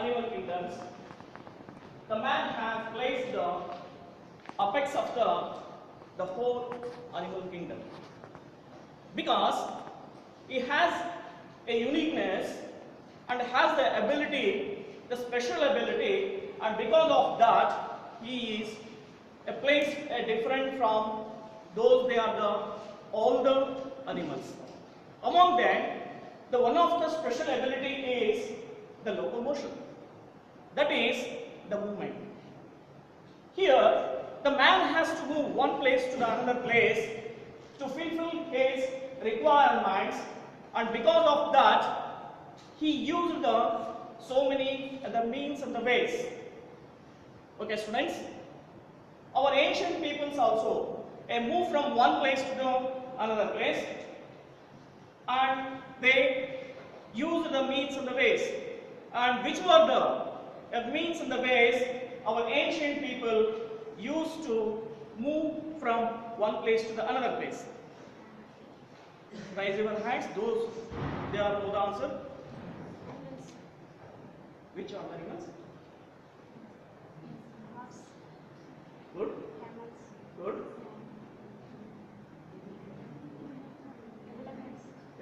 animal kingdoms, the man has placed the apex of the whole animal kingdom, because he has a uniqueness and has the ability, the special ability, and because of that he is a place different from those they are the older animals. Among them, the one of the special ability is the locomotion, that is the movement. Here the man has to move one place to the another place to fulfill his requirements, and because of that he used so many the means and the ways. Okay students, our ancient peoples also move from one place to the another place, and they use the means and the ways. And which were the means and the ways our ancient people used to move from one place to the another place? Raise your hands, those they are know the answer. Which are the animals? Good. Good.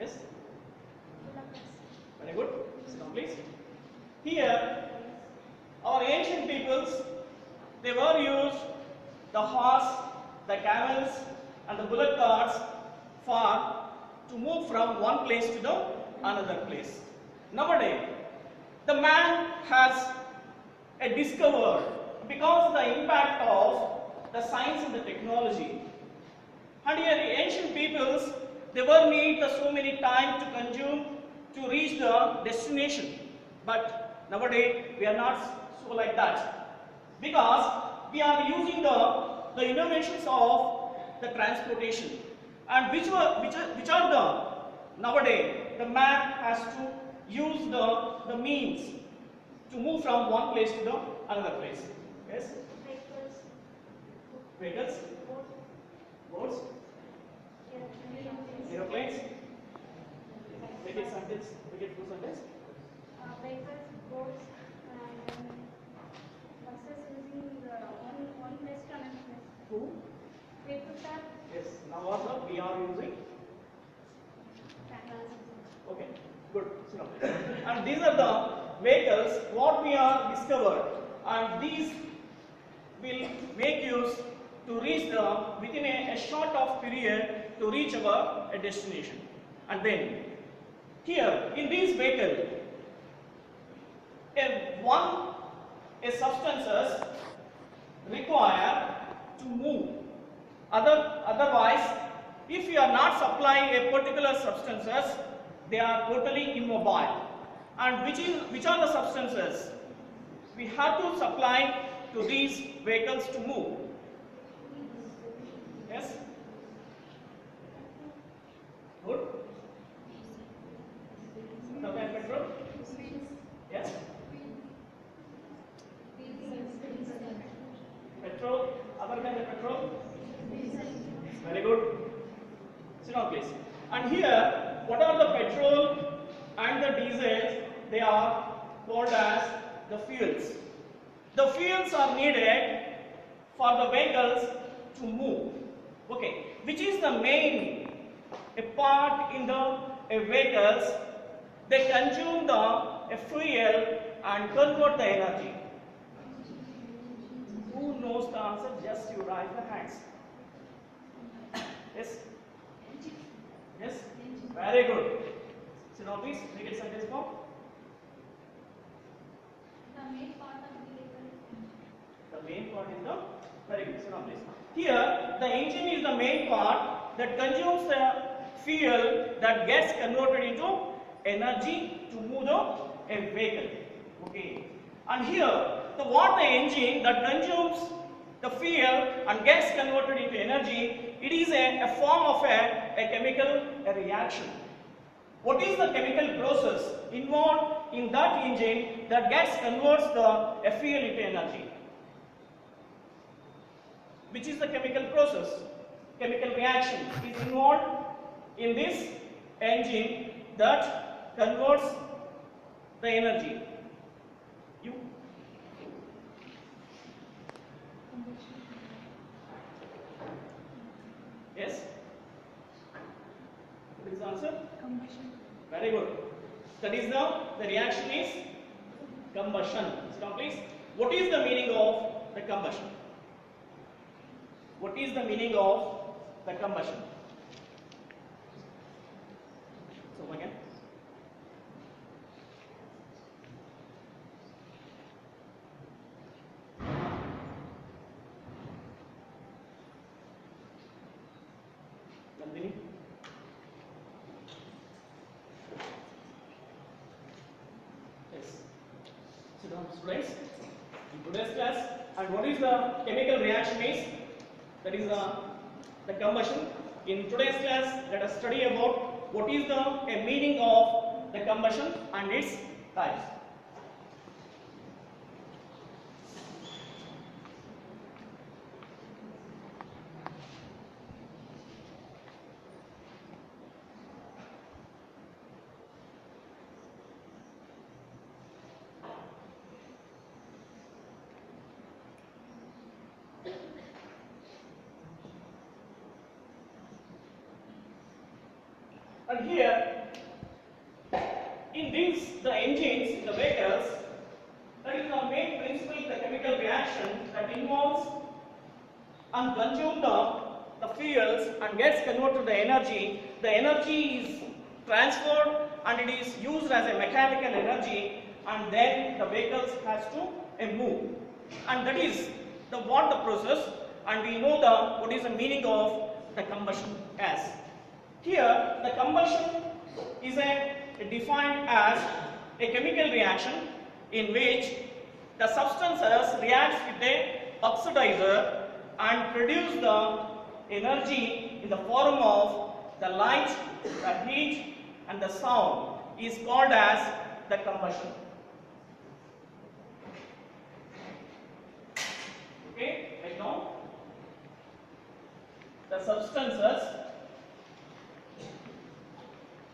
Yes. Very good. Sit down, please. Here, our ancient peoples, they were used the horse, the camels, and the bullock carts for to move from one place to the another place. Nowadays, the man has discovered, because of the impact of the science and the technology, and here the ancient peoples, they were need so many time to consume to reach the destination. But nowadays we are not so like that, because we are using the innovations of the transportation, and which are the nowadays the man has to use the means to move from one place to the another place. Yes. Vehicles. Boats. Aeroplanes. Make it sentence. Make it two sentence. Vehicles, boats, and buses using one place to another place. Two. People are Yes. Now also we are using. Okay. Good. So, and these are the vehicles what we are discovered, and these will make use to reach within a short of period to reach our destination. And then here in these vehicles, substances require to move. Otherwise, if you are not supplying a particular substances, they are totally immobile. And which are the substances we have to supply to these vehicles to move? Yes. Good. Other than petrol? Yes. Petrol. Other than the petrol? Very good. Sit down, please. And here, what are the petrol and the diesel? They are called as the fuels. The fuels are needed for the vehicles to move. Okay, which is the main part in the vehicles? They consume the fuel and convert the energy. Who knows the answer? Just you raise the hands. Yes? Yes? Very good. So now please make it sentence form. the main part of the vehicle. The main part is the, very good. So now please. Here the engine is the main part that consumes the fuel that gets converted into energy to move the vehicle. Okay. And here what the engine that consumes the fuel and gets converted into energy, it is a form of a chemical reaction. What is the chemical process involved in that engine that converts the fuel into energy? Which is the chemical process? Chemical reaction is involved in this engine that converts the energy. You? Yes? What is the answer? Combustion. Very good. That is the reaction is combustion. So now please, what is the meaning of the combustion? What is the meaning of the combustion? So again. Nandini? Yes. Sit down, students. In today's class, and what is the chemical reaction is? That is the combustion. In today's class, let us study about what is the meaning of the combustion and its types. And here, in these, the engines, the vehicles, that is the main principle, the chemical reaction that involves and consume the fuels and gets converted to the energy. The energy is transferred and it is used as a mechanical energy, and then the vehicles has to move. And that is the what the process, and we know the what is the meaning of the combustion as. Here, the combustion is defined as a chemical reaction in which the substances reacts with a oxidizer and produce the energy in the form of the light, the heat, and the sound is called as the combustion. Okay, right now, the substances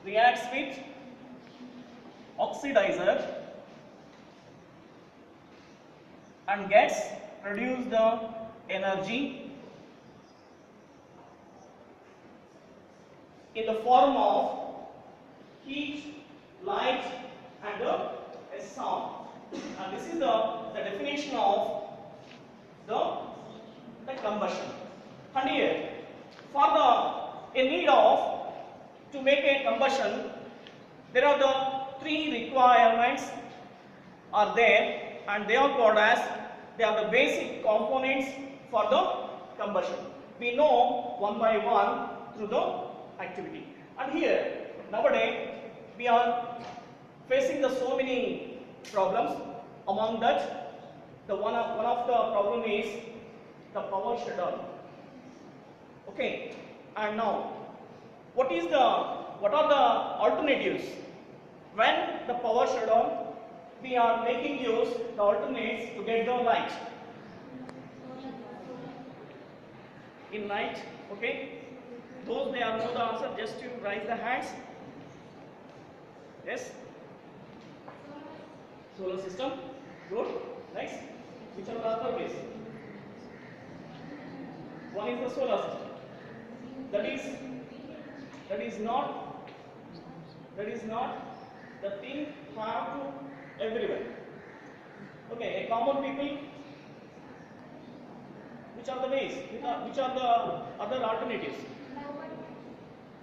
reacts with oxidizer and gets produce the energy in the form of heat, light, and a sound. And this is the definition of the combustion. And here, for the need of to make a combustion, there are the three requirements are there, and they are called as, they are the basic components for the combustion. We know one by one through the activity. And here, nowadays, we are facing the so many problems. Among that, the one of the problem is the power shutdown. Okay, and now, what are the alternatives? When the power shutdown, we are making use the alternates to get the light. In night, okay? Those they are know the answer, just you raise the hands. Yes? Solar system. Good. Next. Which are the other ways? One is the solar system. That is not the thing have to everywhere. Okay, a common people. Which are the ways? Which are the other alternatives?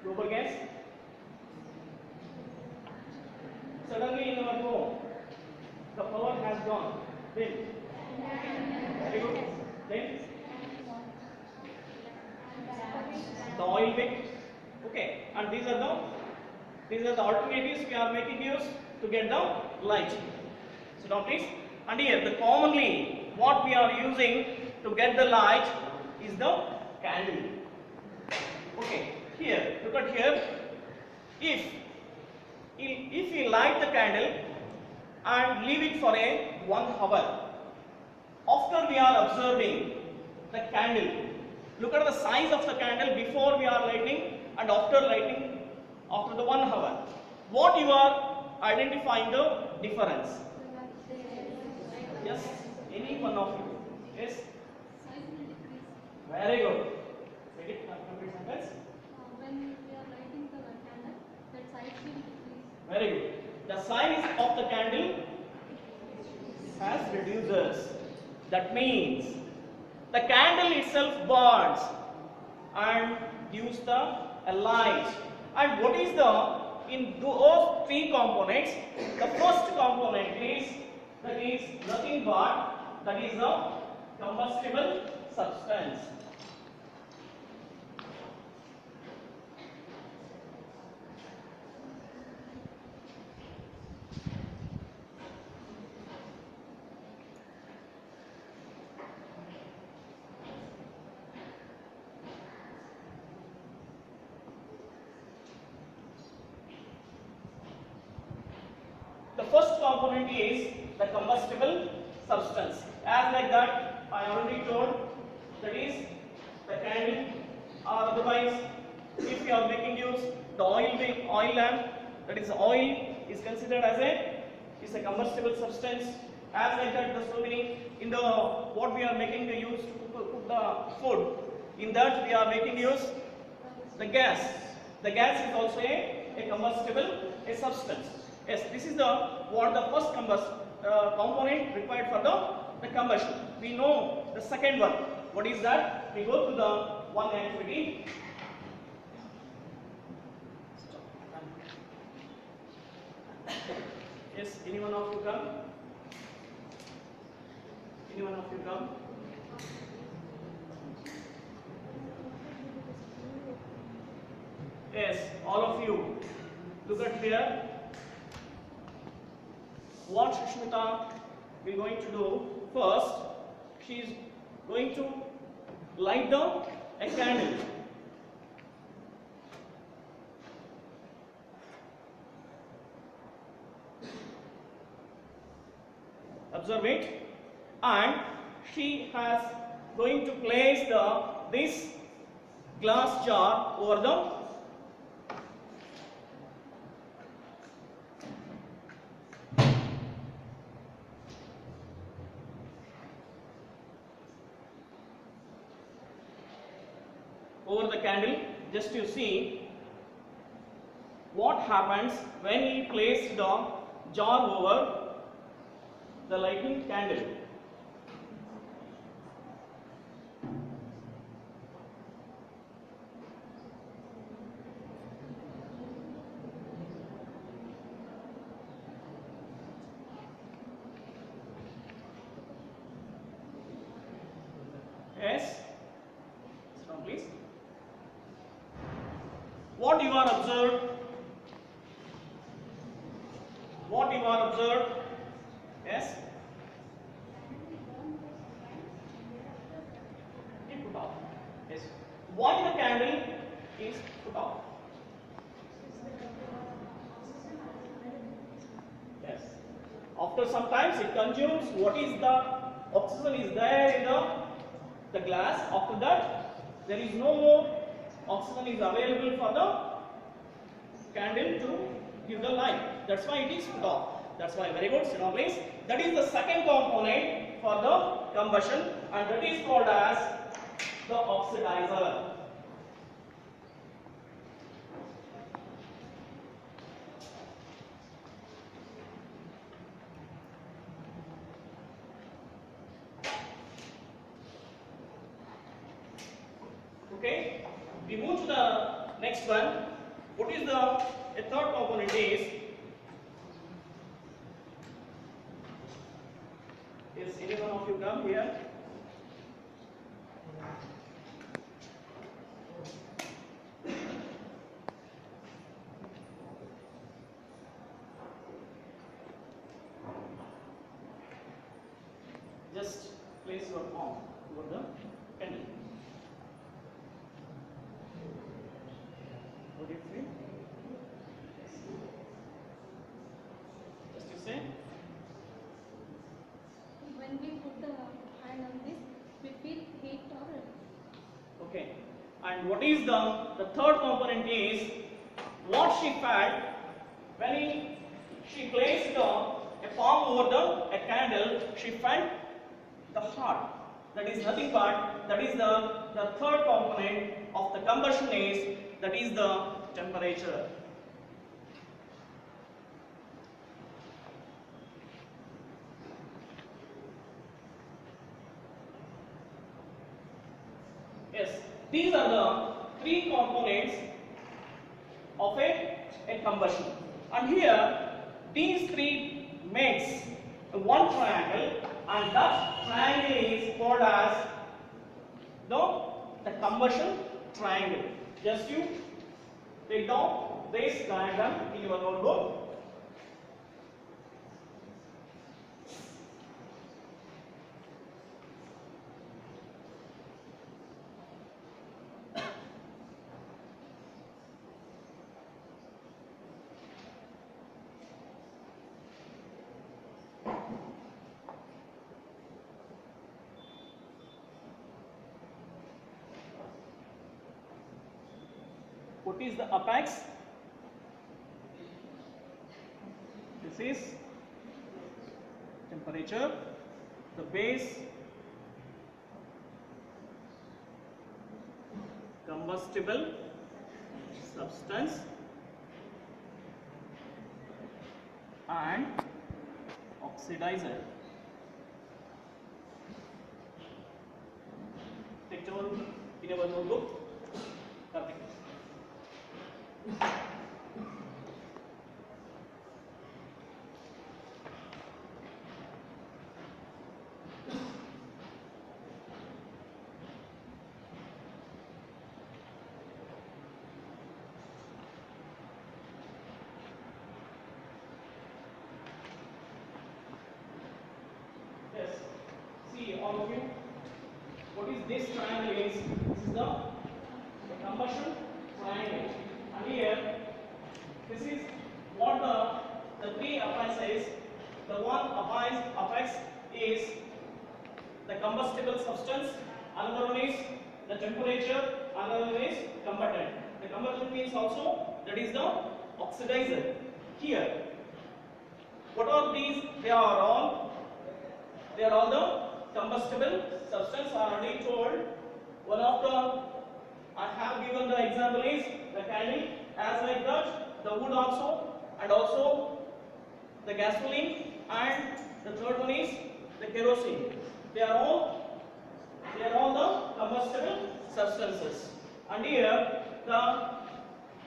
Global gas. Suddenly in our home, the power has gone. Then, very good. Then, the oil wick. Okay, and these are the alternatives we are making use to get the light. So now please, and here the commonly what we are using to get the light is the candle. Okay, here look at here. If we light the candle and leave it for 1 hour, after we are observing the candle, look at the size of the candle before we are lighting and after lighting after the 1 hour. What you are identifying the difference? Yes, any one of you. Yes, Size will decrease. very good. Take it, complete sentence. When we are lighting the candle, that size will decrease. Very good. The size of the candle has reduces. That means the candle itself burns and gives the light. And what is the in those three components? The first component is nothing but that is a combustible substance. The first component is the combustible substance. As like that, I already told, that is the candle, or otherwise, if you are making use the oil lamp, that is oil is considered as a combustible substance. As like that, the so many in the what we are making the use to cook the food. In that we are making use the gas. The gas is also a combustible substance. Yes, this is the first component required for the combustion. We know the second one. What is that? We go to the one activity. Yes, any one of you come? Any one of you come? Yes, all of you. Look at here. What Sushmita is going to do first, she is going to light down a candle. Observe it, and she has going to place this glass jar over the candle. Just you see what happens when he placed the jar over the lighting candle. Yes, sit down please. What you are observed? What you are observed? Yes. It put off. Yes. Why the candle is put off? Yes. After some time it consumes what is the oxygen is there in the glass. After that there is no more oxygen is available for the candle to give the light. That's why it is put off. That's why, very good, sit down please. That is the second component for the combustion, and that is called as the oxidizer. Okay, we move to the next one. What is the third component is any one of you come here? Just place your arm over the candle. What do you feel? Just you say. When we put the hand on this, we feel heat or Okay. And what is the third component is what she felt when she placed a palm over a candle, she felt the heart. That is nothing but, that is the third component of the combustion is, that is the temperature. Yes, these are the three components of a combustion. And here, these three makes one triangle, and that triangle is called as the combustion triangle. Just you take down this diagram in your notebook. What is the apex? This is temperature. The base, combustible substance, and oxidizer. Take down in our notebook. Perfect. Yes. See, all of you, what is this triangle is? This is the combustion triangle. And here, this is what the three apex is. The one apex is the combustible substance, another one is the temperature, another one is combatant. The combatant means also, that is the oxidizer. Here, what are these? They are all the combustible substance. I already told. One of the, I have given the example is the candle, as like that, the wood also, and also the gasoline, and the third one is the kerosene. They are all the combustible substances. And here the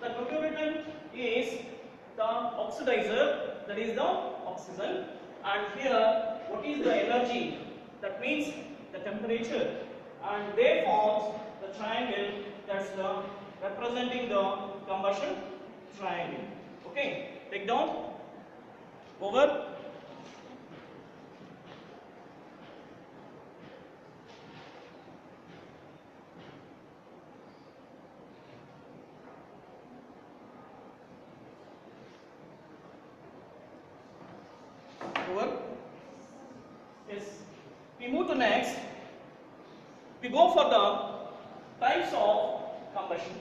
concomitant is the oxidizer, that is the oxygen. And here, what is the energy? That means the temperature. And they form the triangle, that's the representing the combustion triangle. Okay, take down. Over. Over. Yes. We move to next. We go for the types of combustion.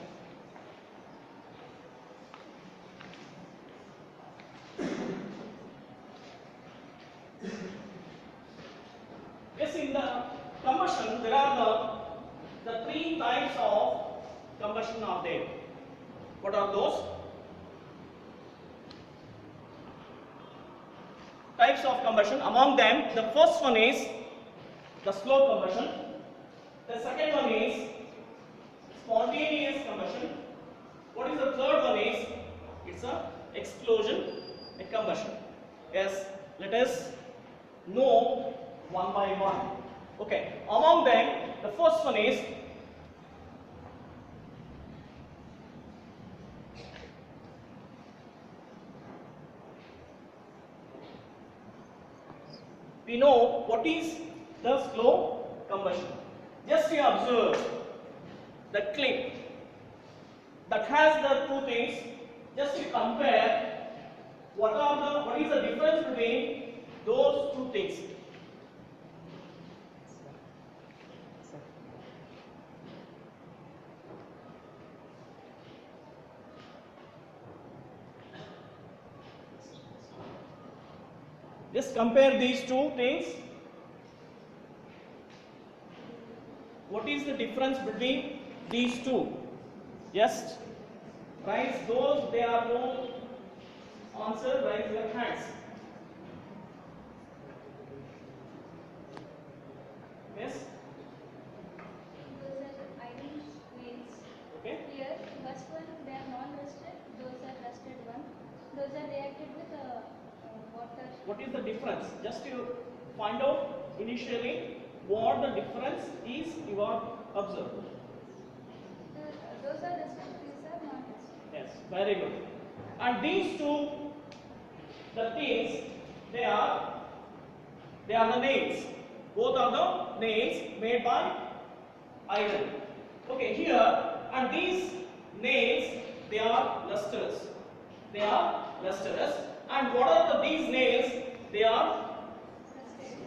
Yes, in the combustion there are the three types of combustion are there. What are those? Types of combustion. Among them, the first one is the slow combustion. The second one is spontaneous combustion. What is the third one is? It's a explosion, a combustion. Yes, let us know one by one. Okay, among them, the first one is we know what is the slow combustion. Just you observe the clip that has the two things. Just you compare what is the difference between those two things. Just compare these two things. What is the difference between these two? Just raise those, they are no answer, raise your hands. Yes? Those are iron nails. Okay. Here, first one they are non-rusted. Those are rusted one. Those are reacted with water. What is the difference? Just you find out initially what the difference is you are observed. Those are rusted. These are non-rusted. Yes, very good. And these two, the things, they are the nails. Both are the nails made by iron. Okay, here, and these nails, they are lustrous. They are lustrous. And what are these nails? They are,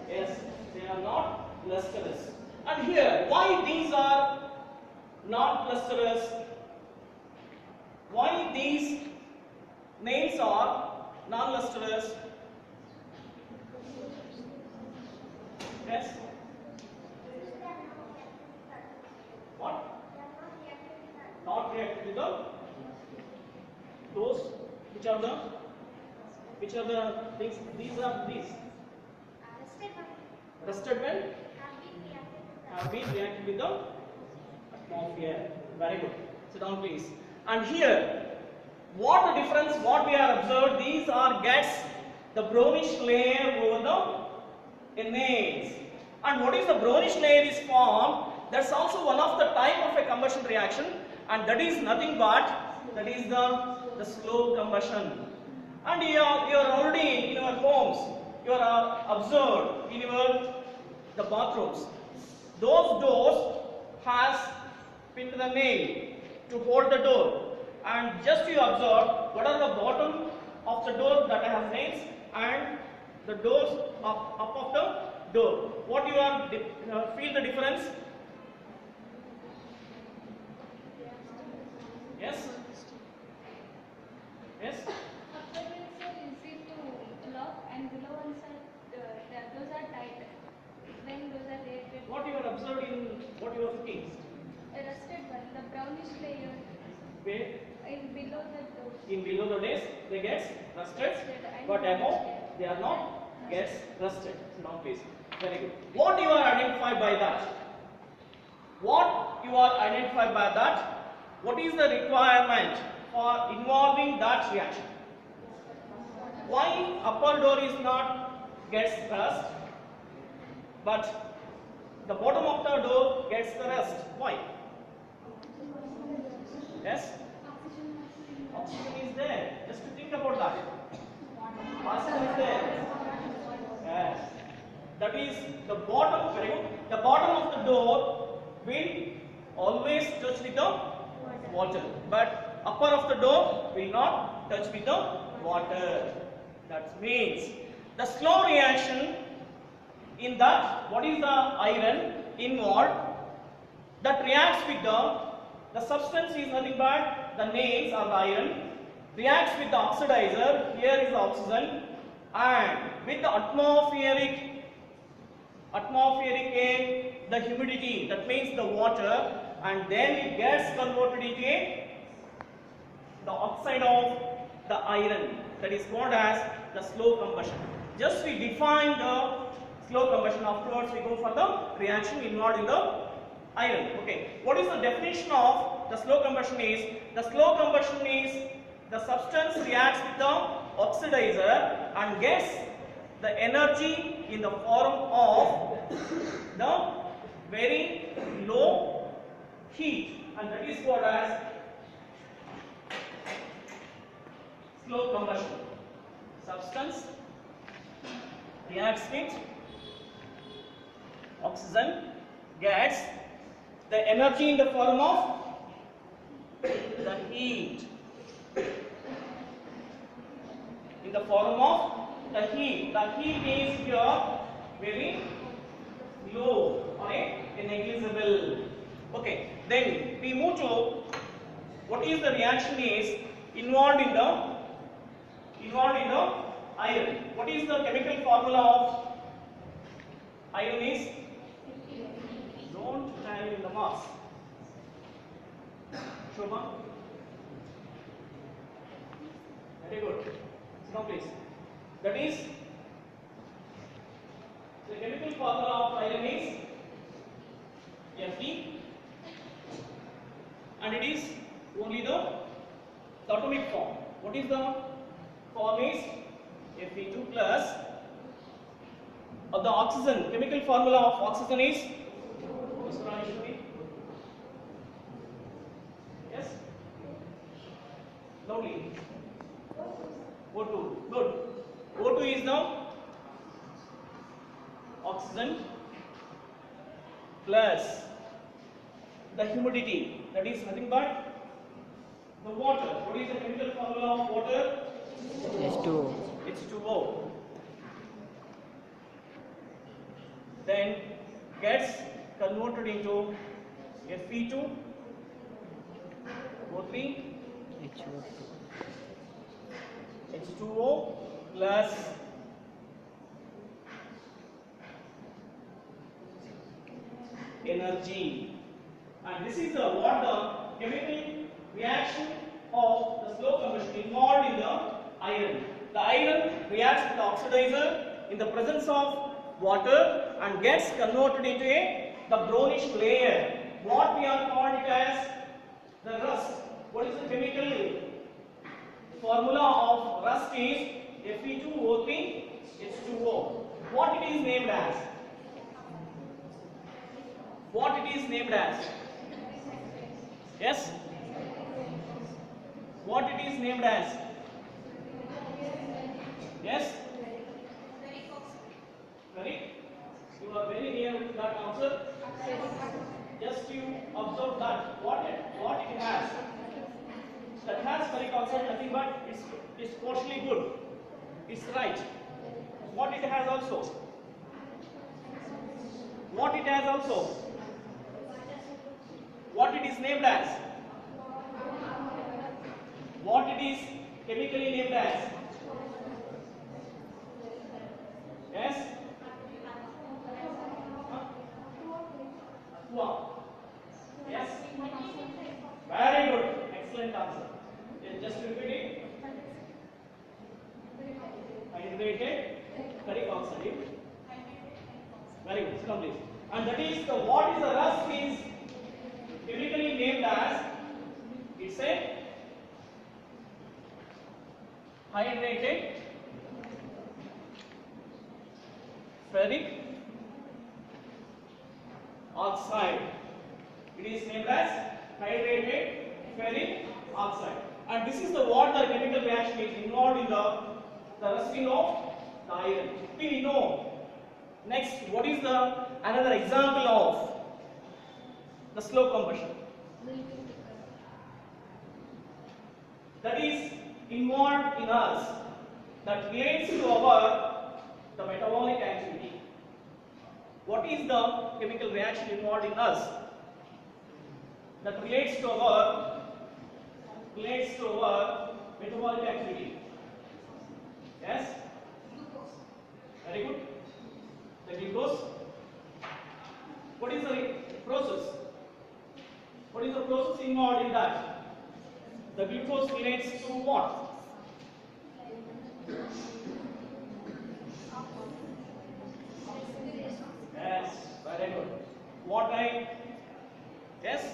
yes, they are not lustrous. And here, why these are not lustrous? Why these nails are non-lustrous? Yes? What? Not reacted with those which are the things. These are these. Rusted when have been reacted with the atmosphere. Very good. Sit down, please. And here, what the difference? What we are observed? These are gets the brownish layer over the nails. And what is the brownish layer is formed? That's also one of the type of a combustion reaction, and that is nothing but that is the slow combustion. And you are already in your homes, you are observed in the bathrooms. Those doors has pin to the nail to hold the door, and just you observe what are the bottom of the door that has nails and the doors up of the door. What you are feel the difference? Yes? Yes? Upper ones are easy to lock and below ones are those are tight. When those are reacted. What you are observing, what you are looking? A rusted one, the brownish layer Where? in below the door. In below the days they get rusted, but above they are not gets rusted. So now please. Very good. What you are identified by that? What you are identified by that? What is the requirement for involving that reaction? Why upper door is not gets rust, but the bottom of the door gets the rust? Why? Yes? Oxygen is there. Just to think about that. Oxygen is there. Yes. That is the bottom. Very good. The bottom of the door will always touch with the water, but upper of the door will not touch with the water. That means the slow reaction in that, what is the iron involved that reacts with the substance is nothing but the nails or the iron, reacts with the oxidizer, here is the oxygen, and with the atmospheric air, the humidity, that means the water, and then it gets converted into the oxide of the iron, that is called as the slow combustion. Just we define the slow combustion, afterwards we go for the reaction involved in the iron. Okay, what is the definition of the slow combustion is? The slow combustion is the substance reacts with the oxidizer and gets the energy in the form of the very low heat, and that is called as slow combustion. Substance reacts with oxygen, gets the energy in the form of the heat, in the form of the heat. The heat is here very low or negligible. Okay, then we move to what is the reaction is involved in the iron. What is the chemical formula of iron is? Don't tell in the marks. Shobha? Very good. Sit down, please. That is, the chemical formula of iron is Fe, and it is only the atomic form. What is the form is Fe2 plus of the oxygen. Chemical formula of oxygen is yes, loudly. O2. Good. O2 is the oxygen plus the humidity, that is nothing but the water. What is the chemical formula of water? H2O. H2O. Then gets converted into Fe2, O3, H2O. H2O plus energy, and this is what the chemical reaction of the slow combustion involved in the iron. The iron reacts with the oxidizer in the presence of water and gets converted into the brownish layer. What we are called it as the rust. What is the chemical formula of rust is Fe2O3 H2O. What it is named as? What it is named as? Yes? What it is named as? Yes? Correct? You are very near with that answer. Just you observe that what it has. That has ferric oxide nothing but it's partially good. It's right. What it has also? What it has also? What it is named as? What it is chemically named as? Yes? Aqua. Yes? Very good. Excellent answer. Just repeat it. Hydrated ferric oxide. Very good. Come please. And that is the what is the rust is chemically named as, it's a hydrated ferric oxide. It is named as hydrated ferric oxide. And this is the what the chemical reaction is involved in the rusting of the iron. We know. Next, what is the another example of the slow combustion? That is involved in us, that relates to our the metabolic activity. What is the chemical reaction involved in us that relates to our metabolic activity? Yes? Very good. The glucose. What is the process? What is the process involved in that? The glucose relates to what? Yes, very good. What I? Yes?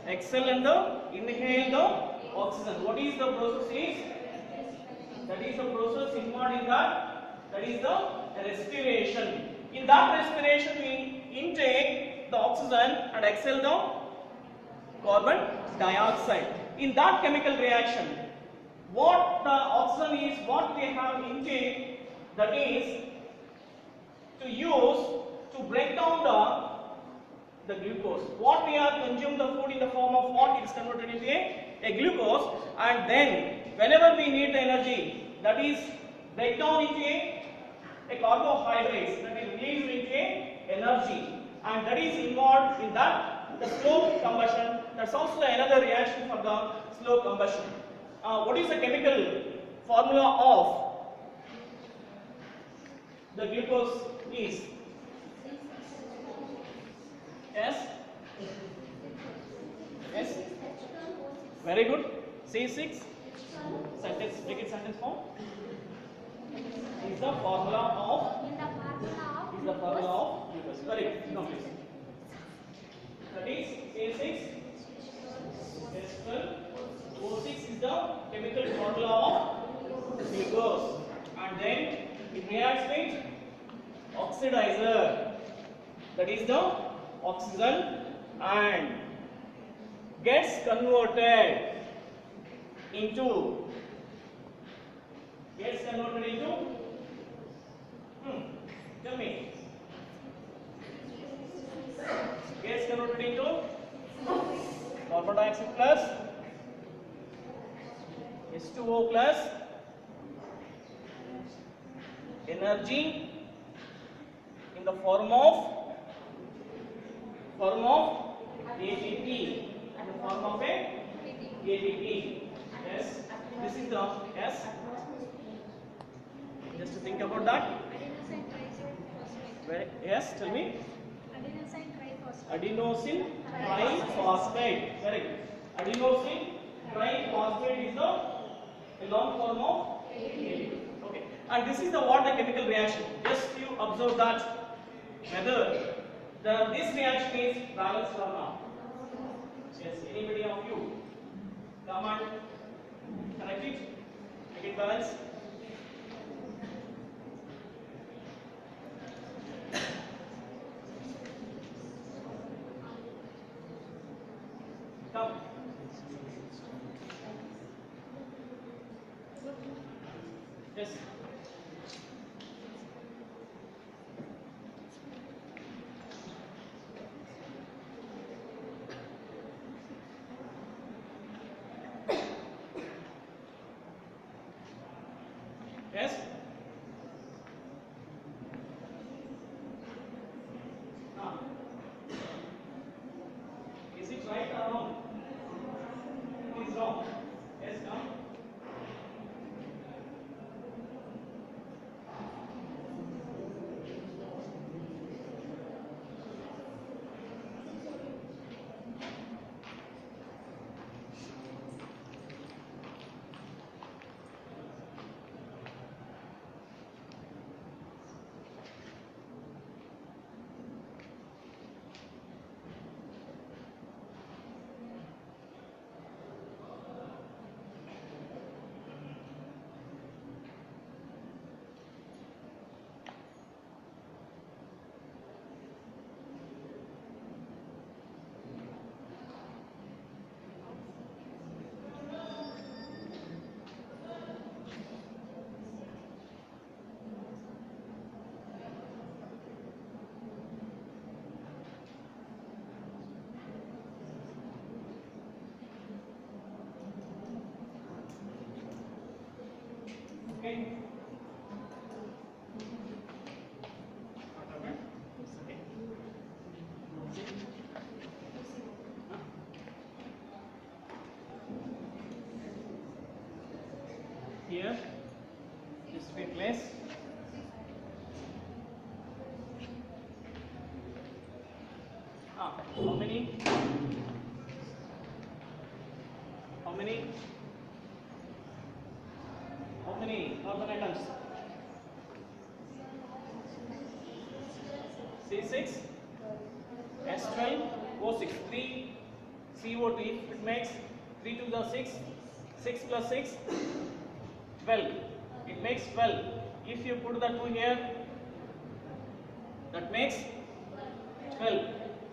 Exhale and inhale the oxygen. What is the process is? That is the process involved in that. That is the respiration. In that respiration, we intake the oxygen and exhale the carbon dioxide. In that chemical reaction, what the oxygen is, what we have intake, that is to use to break down the glucose. What we are consume the food in the form of what? It is converted into a glucose, and then whenever we need the energy, that is break down into a carbohydrates, that is released into a energy, and that is involved in that the slow combustion. That's also another reaction for the slow combustion. What is the chemical formula of the glucose is? Yes? Yes? Very good. C6 sentence, make it sentence form. Is the formula of glucose. Very good. No, please. That is A6 S12 O6 is the chemical formula of glucose, and then it reacts with oxidizer, that is the oxygen, and gets converted into tell me, gets converted into carbon dioxide plus H2O plus energy in the form of ATP, in the form of a ATP. Yes, this is the yes. Just to think about that. Yes, tell me. Adenosine triphosphate. Very good. Adenosine triphosphate is the long form of ATP. Okay, and this is the what the chemical reaction. Just you observe that whether this reaction is balanced or not. Yes, anybody of you come and correct it, make it balanced. Come. Yes. Yes. Is it right or wrong? It is wrong. Yes, come. Okay. Here, this will be place. How many? How many? How many carbon atoms? C6, S12, O6, 3 CO2. If it makes 3 to the 6, 6 plus 6, 12. It makes 12. If you put the 2 here, that makes 12.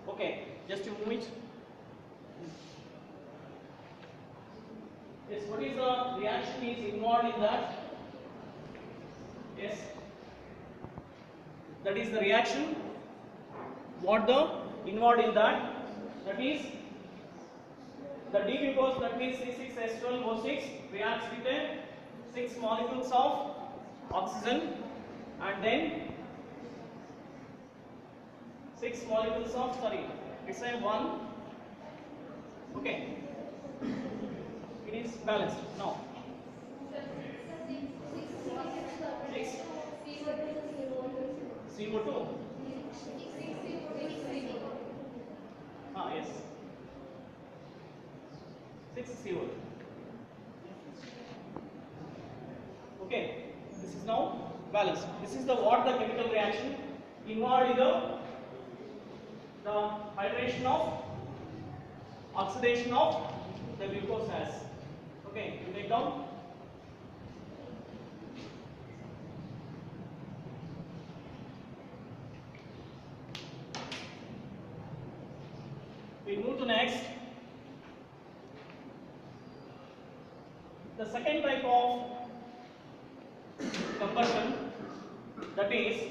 Okay, just you move it. Yes, what is the reaction is involved in that? Yes, that is the reaction. What the involved in that? That is the D-glucose, that means C6H12O6 reacts with a 6 molecules of oxygen and then 6 molecules of, it's a 1. Okay, it is balanced now. 6 CO2. Ah, yes. 6 CO2. Okay. This is now balanced. This is the what the chemical reaction involved in the hydration of oxidation of the glucose as. Okay, you take down. We move to next. The second type of combustion, that is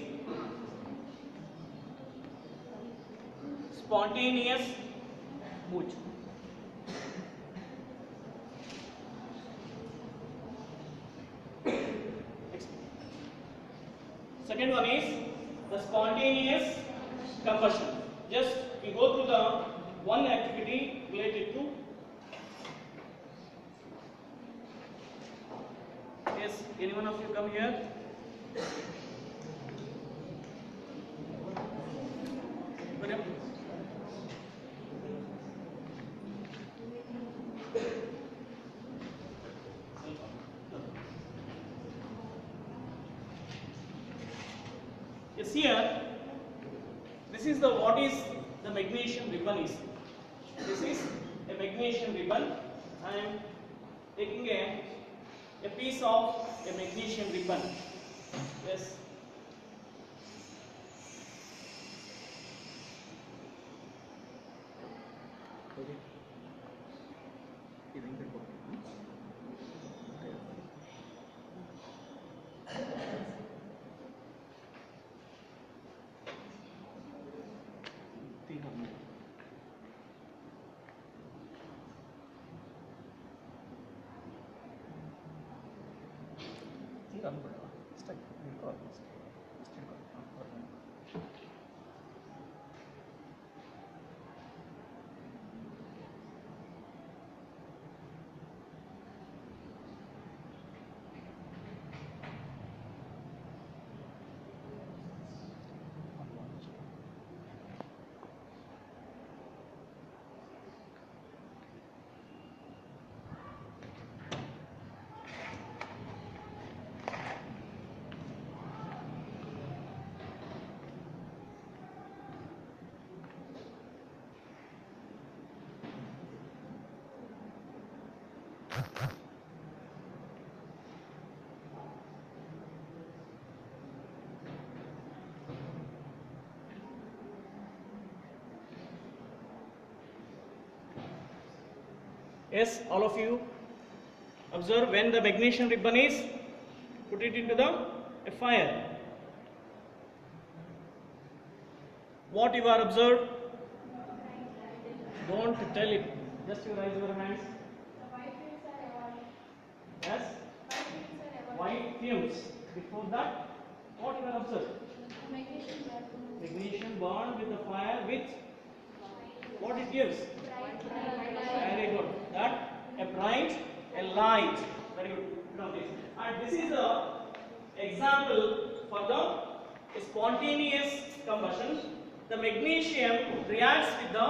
spontaneous mood. Second one is the spontaneous combustion. Just we go through the one activity related to. Yes, any one of you come here. Madam. Yes, here this is the what is the magnesium ribbon is. This is a magnesium ribbon. I am taking a piece of a magnesium ribbon. Yes. Yes, all of you observe when the magnesium ribbon is put it into the a fire. What you are observed? Don't tell it. Just you raise your hands. Yes. White fumes. Before that, what you are observed? Magnesium bond with the fire with what it gives? Very good. That a bright, a light. Very good. Now this. And this is the example for the spontaneous combustion. The magnesium reacts with the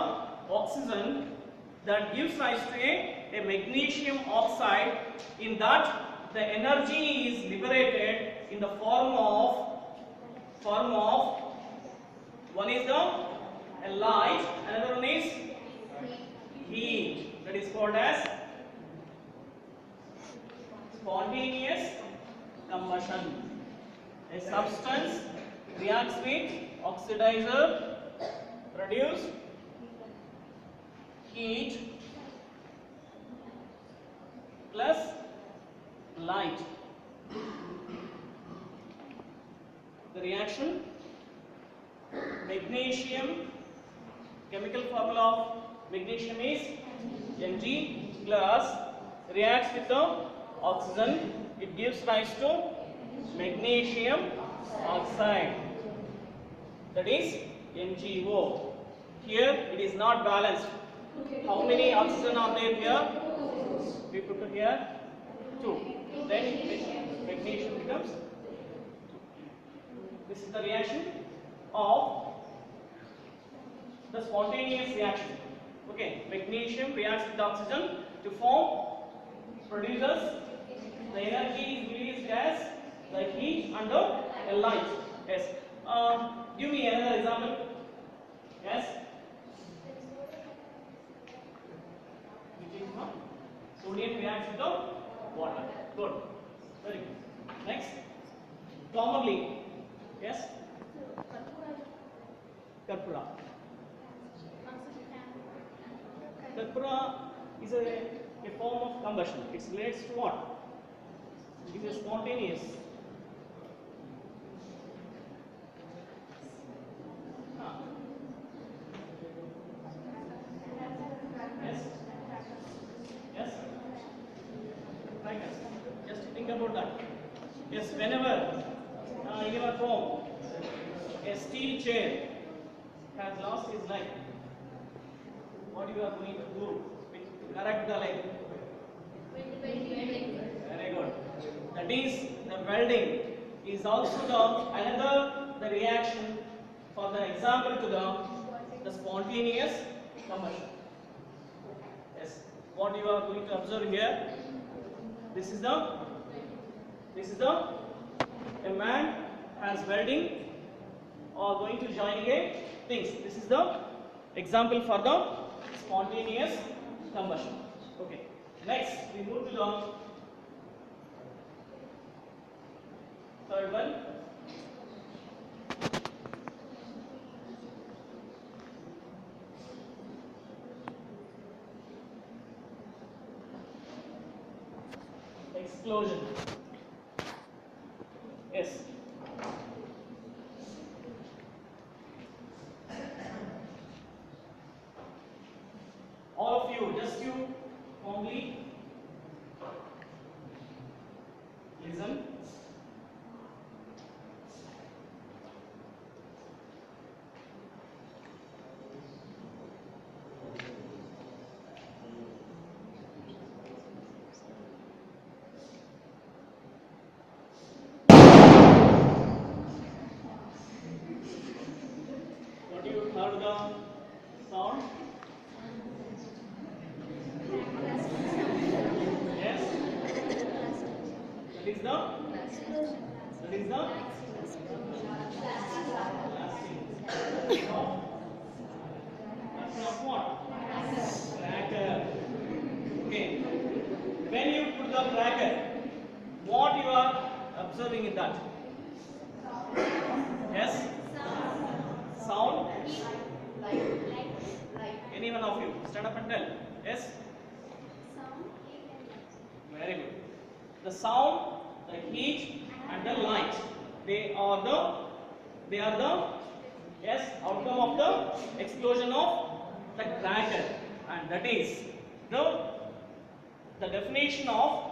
oxygen that gives rise to a magnesium oxide. In that, the energy is liberated in the form of one is a light, another one is heat. That is called as spontaneous combustion. A substance reacts with oxidizer, produce heat plus light. The reaction, magnesium, chemical formula of magnesium is Mg plus reacts with the oxygen, it gives rise to magnesium oxide, that is MgO. Here it is not balanced. How many oxygen are there here? We put here 2. Then magnesium becomes 2. This is the reaction. of the spontaneous reaction. Okay, magnesium reacts with oxygen to form, produces, the energy is released as the heat and the light. Yes. Give me another example. Yes. Which is what? Sodium reacts with the water. Good. Very good. Next. Commonly. Yes. Karpura. Karpura is a form of combustion. It relates to what? It is a spontaneous. Ah. Yes. Yes. Right. Just think about that. Yes. Whenever in your home a steel chair has lost its life, what you are going to do to correct the life? Very good. That is, the welding is also the reaction for the example to the spontaneous combustion. Yes. What you are going to observe here? This is a man has welding or going to joining a things. This is the example for the spontaneous combustion. Okay. Next, we move to the third one. Explosion. Yes. All of you, just you only listen. What you heard the sound? Yes. That is the blasting. That's not what? Cracker. Okay. When you put the cracker, what you are observing in that? Yes? Sound? Any one of you, stand up and tell. Yes? Very good. The sound, the heat, and the light. They are the yes outcome of the explosion of the cracker, and that is the definition of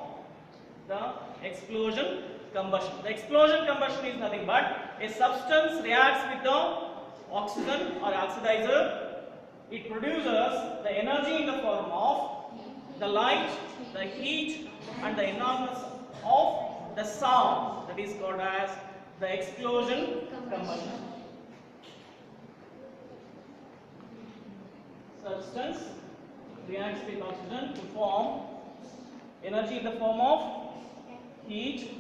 the explosion combustion. The explosion combustion is nothing but a substance reacts with the oxygen or oxidizer. It produces the energy in the form of the light, the heat, and the enormous of the sound. That is called as the explosion combustion. Substance reacts with oxygen to form energy in the form of heat,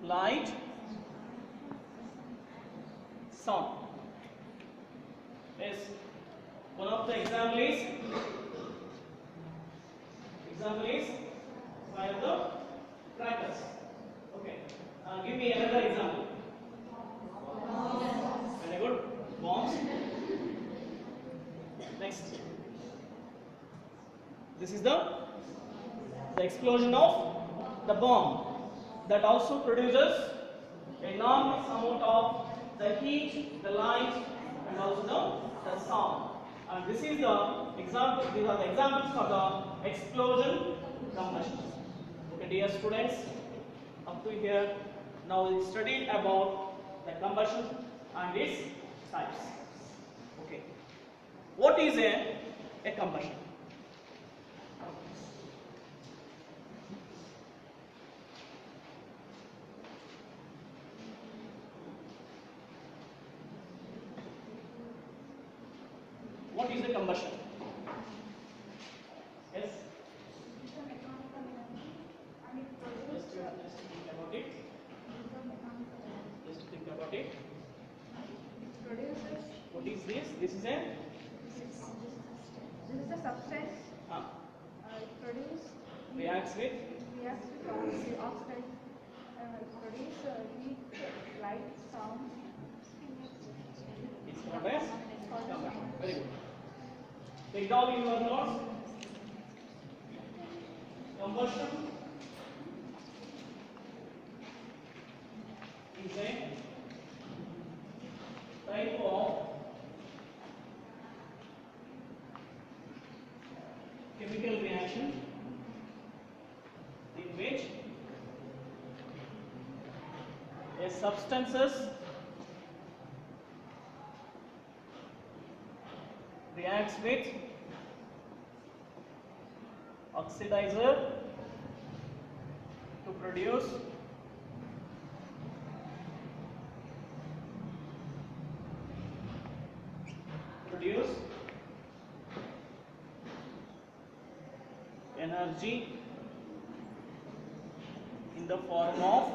light, sound. Yes. One of the example is one of the crackers. Okay. Give me another example. Very good. Bombs. Next. This is the explosion of the bomb that also produces enormous amount of the heat, the light, and also the sound. And this is the example. These are the examples for the explosion combustion. Okay, dear students, up to here, now we studied about the combustion and its types. Okay, what is a combustion? what is the combustion? Yes. It's a mechanical energy and it produces Just think about it. it's a mechanical energy. Just think about it. It produces What is this? This is a this is a substance. It produces reacts with reacts with oxide. It produces heat, light, sound. it's called as combustion. Very good. Take down in your notes. Combustion is a type of chemical reaction in which a substances reacts with oxidizer to produce energy in the form of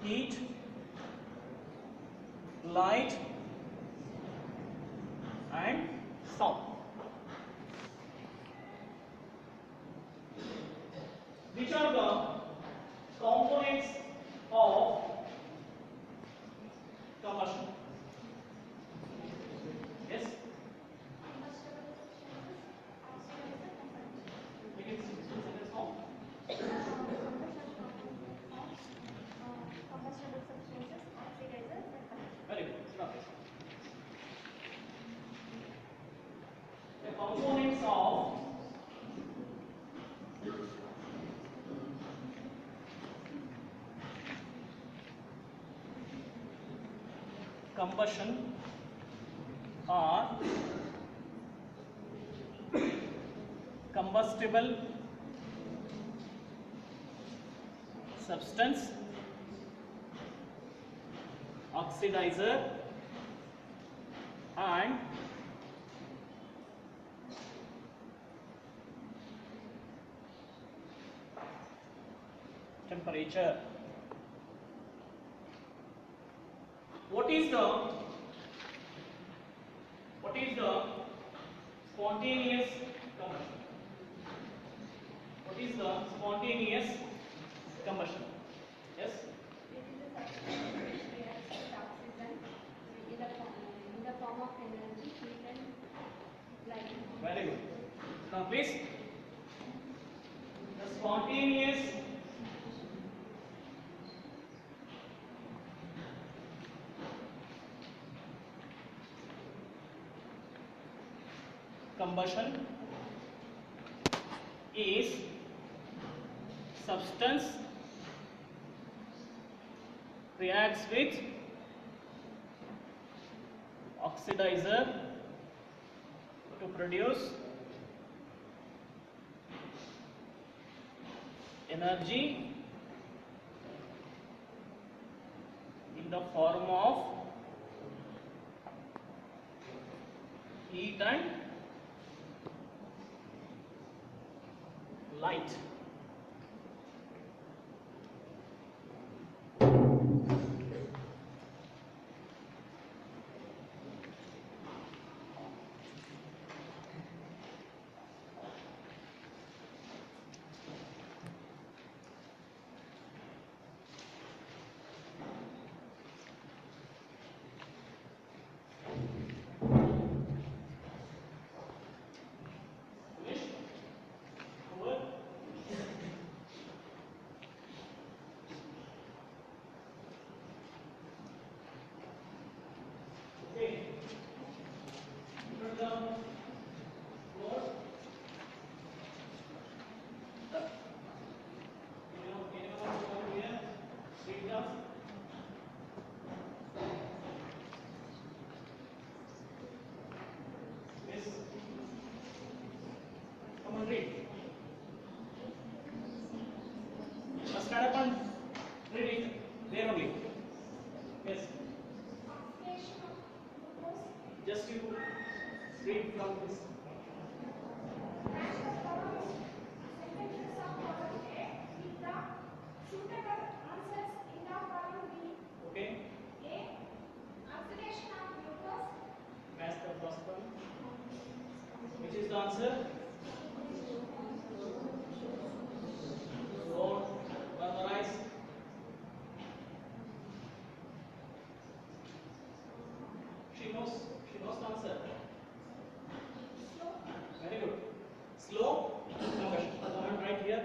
heat, light and sound. Which are the components of combustion? Yes? Make it 16 seconds long. Combustible substances, oxidizers, Very good. Stop it. The components of combustion are combustible substance, oxidizer and temperature. What is the spontaneous combustion? What is the spontaneous combustion? Yes? it is a substance which reacts with oxygen in the form of energy, heat and light. Very good. Now please, the spontaneous combustion is substance reacts with oxidizer to produce energy in the form of heat and light. Finish? Over? please. Okay. Match the first one. Which is the answer? Don't memorize. She knows the answer. Very good. Slow. Now, comment right here.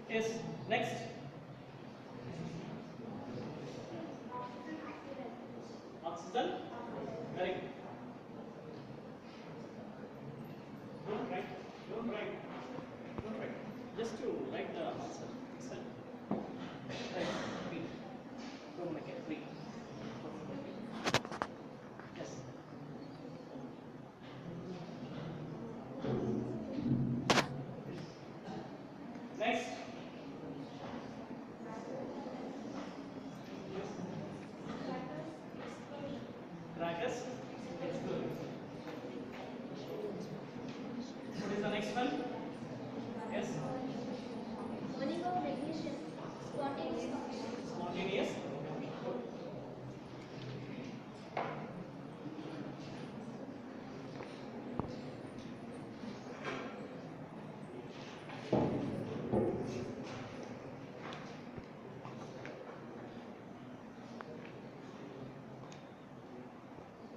Yes, next. Oxygen. Very good. Don't write. Don't write. Don't write. Just to write the answer. Itself. Right. B. Don't make it B. Yes. Next. Crackers. Explode. What is the next one? Yes. Spontaneous.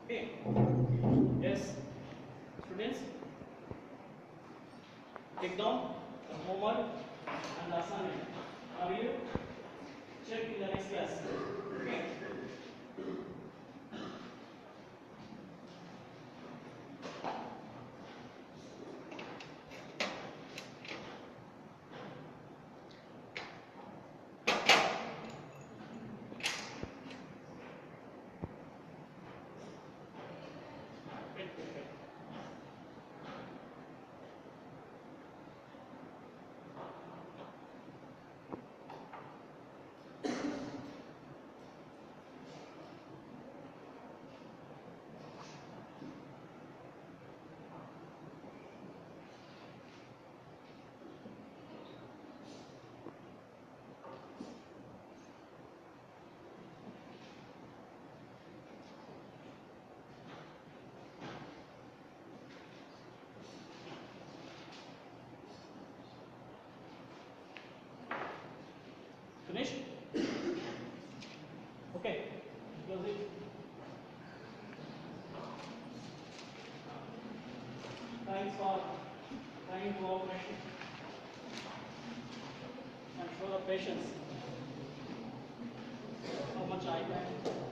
Okay. Yes. Students, take down the homework and the assignment. Are you? Check in the next class. Okay. Okay. Finished? Okay. Close it. Thanks for trying cooperation and show the patience. How much I can.